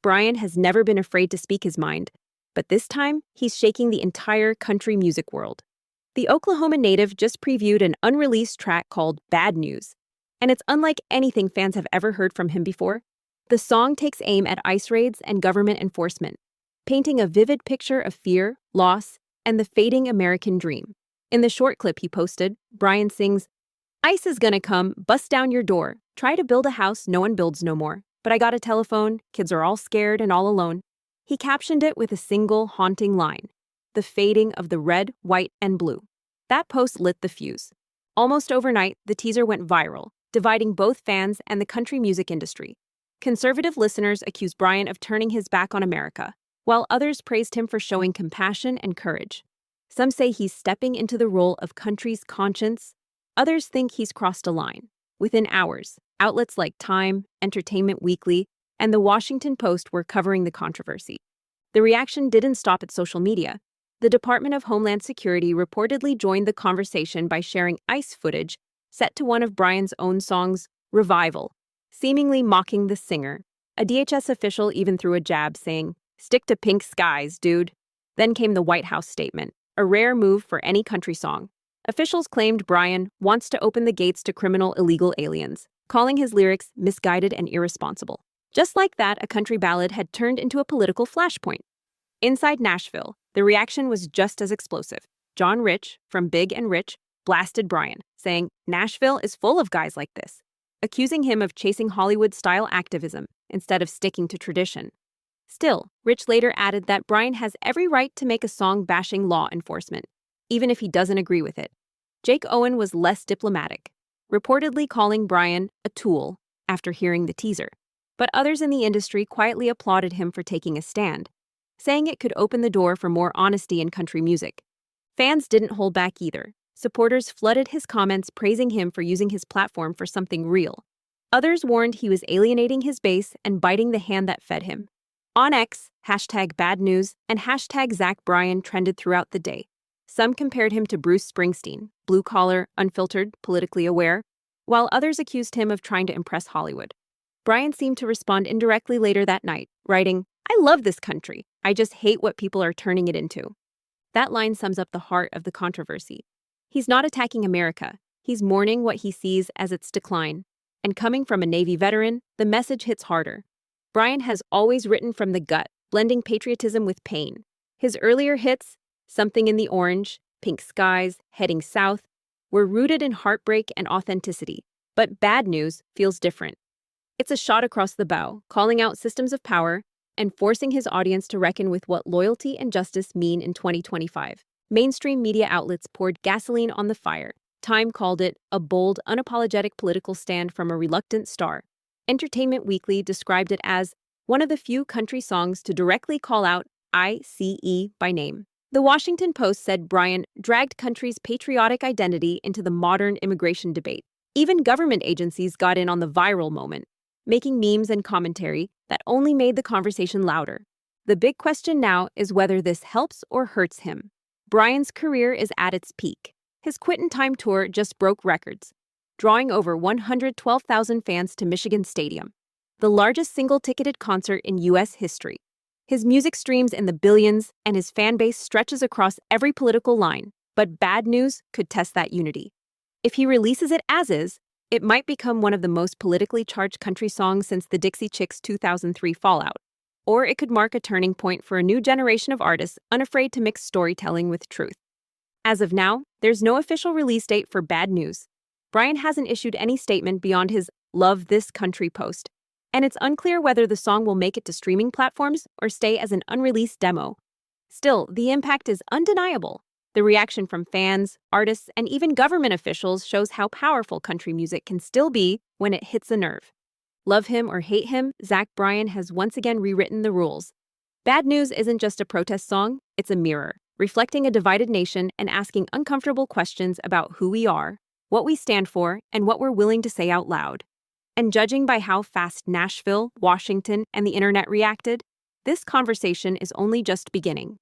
Bryan has never been afraid to speak his mind, but this time he's shaking the entire country music world. The Oklahoma native just previewed an unreleased track called Bad News, and it's unlike anything fans have ever heard from him before. The song takes aim at ICE raids and government enforcement, painting a vivid picture of fear, loss, and the fading American dream. In the short clip he posted, Bryan sings, "ICE is gonna come, bust down your door, try to build a house no one builds no more. But I got a telephone, kids are all scared and all alone." He captioned it with a single haunting line, "The fading of the red, white, and blue." That post lit the fuse. Almost overnight, the teaser went viral, dividing both fans and the country music industry. Conservative listeners accused Bryan of turning his back on America, while others praised him for showing compassion and courage. Some say he's stepping into the role of country's conscience. Others think he's crossed a line. Within hours, outlets like Time, Entertainment Weekly, and The Washington Post were covering the controversy. The reaction didn't stop at social media. The Department of Homeland Security reportedly joined the conversation by sharing ICE footage set to one of Bryan's own songs, Revival, seemingly mocking the singer. A DHS official even threw a jab, saying, "Stick to pink skies, dude." Then came the White House statement, a rare move for any country song. Officials claimed Bryan wants to open the gates to criminal illegal aliens, calling his lyrics misguided and irresponsible. Just like that, a country ballad had turned into a political flashpoint. Inside Nashville, the reaction was just as explosive. John Rich, from Big and Rich, blasted Bryan, saying, "Nashville is full of guys like this," accusing him of chasing Hollywood-style activism instead of sticking to tradition. Still, Rich later added that Bryan has every right to make a song bashing law enforcement, even if he doesn't agree with it. Jake Owen was less diplomatic, reportedly calling Bryan a tool after hearing the teaser. But others in the industry quietly applauded him for taking a stand, saying it could open the door for more honesty in country music. Fans didn't hold back either. Supporters flooded his comments praising him for using his platform for something real. Others warned he was alienating his base and biting the hand that fed him. On X, #BadNews and #Bryan trended throughout the day. Some compared him to Bruce Springsteen, blue-collar, unfiltered, politically aware, while others accused him of trying to impress Hollywood. Bryan seemed to respond indirectly later that night, writing, "I love this country. I just hate what people are turning it into." That line sums up the heart of the controversy. He's not attacking America. He's mourning what he sees as its decline. And coming from a Navy veteran, the message hits harder. Bryan has always written from the gut, blending patriotism with pain. His earlier hits, Something in the Orange, Pink Skies, Heading South, were rooted in heartbreak and authenticity. But Bad News feels different. It's a shot across the bow, calling out systems of power and forcing his audience to reckon with what loyalty and justice mean in 2025. Mainstream media outlets poured gasoline on the fire. Time called it a bold, unapologetic political stand from a reluctant star. Entertainment Weekly described it as one of the few country songs to directly call out ICE by name. The Washington Post said Bryan dragged country's patriotic identity into the modern immigration debate. Even government agencies got in on the viral moment, making memes and commentary that only made the conversation louder. The big question now is whether this helps or hurts him. Bryan's career is at its peak. His Quit in Time tour just broke records, drawing over 112,000 fans to Michigan Stadium, the largest single-ticketed concert in U.S. history. His music streams in the billions, and his fan base stretches across every political line, but Bad News could test that unity. If he releases it as is, it might become one of the most politically charged country songs since the Dixie Chicks' 2003 fallout. Or it could mark a turning point for a new generation of artists unafraid to mix storytelling with truth. As of now, there's no official release date for Bad News. Bryan hasn't issued any statement beyond his "Love This Country" post, and it's unclear whether the song will make it to streaming platforms or stay as an unreleased demo. Still, the impact is undeniable. The reaction from fans, artists, and even government officials shows how powerful country music can still be when it hits a nerve. Love him or hate him, Bryan has once again rewritten the rules. Bad News isn't just a protest song, it's a mirror, reflecting a divided nation and asking uncomfortable questions about who we are, what we stand for, and what we're willing to say out loud. And judging by how fast Nashville, Washington, and the internet reacted, this conversation is only just beginning.